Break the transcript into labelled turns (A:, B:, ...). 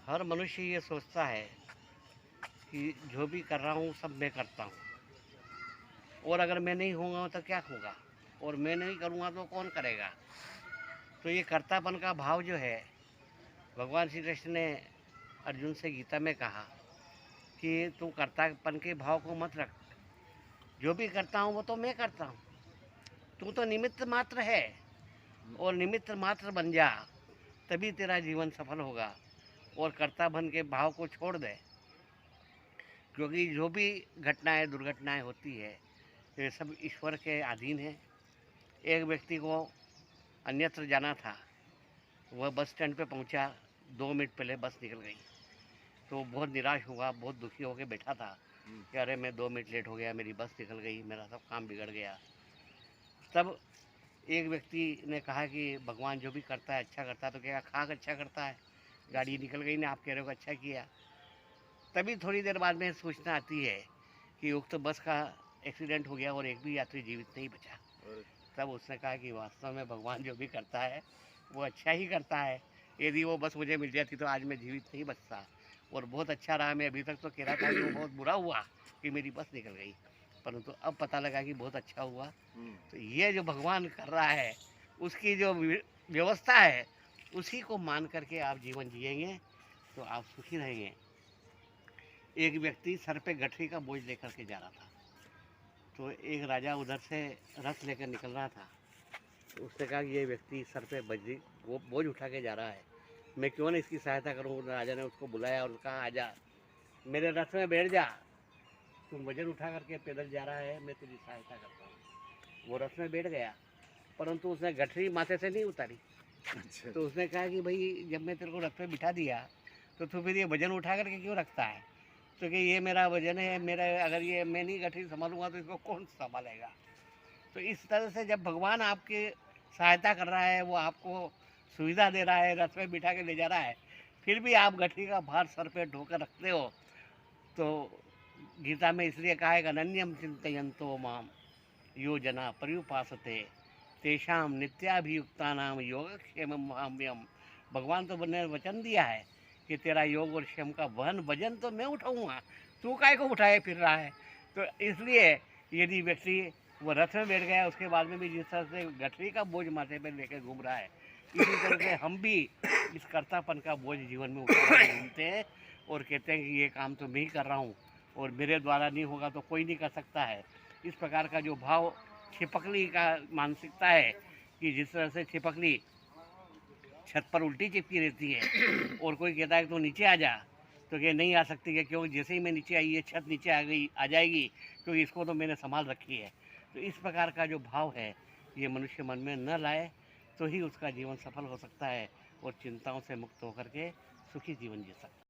A: हर मनुष्य ये सोचता है कि जो भी कर रहा हूँ सब मैं करता हूँ, और अगर मैं नहीं होऊंगा तो क्या होगा, और मैं नहीं करूँगा तो कौन करेगा। तो ये कर्तापन का भाव जो है, भगवान श्री कृष्ण ने अर्जुन से गीता में कहा कि तू कर्तापन के भाव को मत रख, जो भी करता हूँ वो तो मैं करता हूँ, तू तो निमित्त मात्र है, और निमित्त मात्र बन जा, तभी तेरा जीवन सफल होगा। और कर्तापन के भाव को छोड़ दे, क्योंकि जो भी घटनाएं दुर्घटनाएं होती है ये सब ईश्वर के अधीन है। एक व्यक्ति को अन्यत्र जाना था, वह बस स्टैंड पे पहुंचा, 2 मिनट पहले बस निकल गई, तो बहुत निराश हुआ, बहुत दुखी होकर बैठा था कि अरे मैं 2 मिनट लेट हो गया, मेरी बस निकल गई, मेरा सब काम बिगड़ गया। तब एक व्यक्ति ने कहा कि भगवान जो भी करता है अच्छा करता है, तो क्या खाक अच्छा करता है, गाड़ी निकल गई ना, आप कह रहे हो अच्छा किया। तभी थोड़ी देर बाद में सूचना आती है कि उक्त बस का एक्सीडेंट हो गया और एक भी यात्री जीवित नहीं बचा। तब उसने कहा कि वास्तव में भगवान जो भी करता है वो अच्छा ही करता है, यदि वो बस मुझे मिल जाती तो आज मैं जीवित नहीं बचता, और बहुत अच्छा रहा। मैं अभी तक तो कह रहा था कि वो बहुत बुरा हुआ कि मेरी बस निकल गई, परंतु अब पता लगा कि बहुत अच्छा हुआ। तो ये जो भगवान कर रहा है उसकी जो व्यवस्था है, उसी को मान करके आप जीवन जिएंगे तो आप सुखी रहेंगे। एक व्यक्ति सर पे गठरी का बोझ लेकर के जा रहा था, तो एक राजा उधर से रथ लेकर निकल रहा था। तो उसने कहा कि ये व्यक्ति सर पे बजरी वो बोझ उठा के जा रहा है, मैं क्यों ना इसकी सहायता करूं। राजा ने उसको बुलाया और कहा आजा मेरे रथ में बैठ जा, तुम वजन उठा करके पैदल जा रहा है, मैं तेरी सहायता करता हूँ। वो रथ में बैठ गया, परंतु उसने गठरी माथे से नहीं उतारी।
B: अच्छा।
A: तो उसने कहा कि भाई जब मैं तेरे को रथ में बिठा दिया तो तू फिर ये वजन उठा करके क्यों रखता है। तो कि ये मेरा वजन है, मेरा अगर ये मैं नहीं गठरी संभालूंगा तो इसको कौन संभालेगा। तो इस तरह से जब भगवान आपकी सहायता कर रहा है, वो आपको सुविधा दे रहा है, रथ में बिठा के ले जा रहा है, फिर भी आप गठरी का भार सर पे ढोकर रखते हो, तो गीता में इसलिए कहा है अनन्यम चिंतयन्तो माम यो जना पर्युपासते तेषाम नित्याभियुक्तानाम योगक्षेमम माम्यम। भगवान तो ने वचन दिया है कि तेरा योग और क्षेम का वजन तो मैं उठाऊंगा, तू काय को उठाए फिर रहा है। तो इसलिए यदि व्यक्ति वो रथ में बैठ गया, उसके बाद में भी जिस तरह से गठरी का बोझ माथे पर लेकर घूम रहा है, इसी तरह से हम भी इस कर्तापन का बोझ जीवन में उठा घूमते हैं और कहते हैं कि ये काम तो मैं ही कर रहा हूँ और मेरे द्वारा नहीं होगा तो कोई नहीं कर सकता है। इस प्रकार का जो भाव छिपकली का मानसिकता है कि जिस तरह से छिपकली छत पर उल्टी चिपकी रहती है और कोई कहता है कि तो नीचे आ जा, तो क्या नहीं आ सकती है, क्योंकि जैसे ही मैं नीचे आई ये छत नीचे आ जाएगी, क्योंकि इसको तो मैंने संभाल रखी है। तो इस प्रकार का जो भाव है ये मनुष्य मन में न लाए तो ही उसका जीवन सफल हो सकता है और चिंताओं से मुक्त होकर के सुखी जीवन जी सकता है।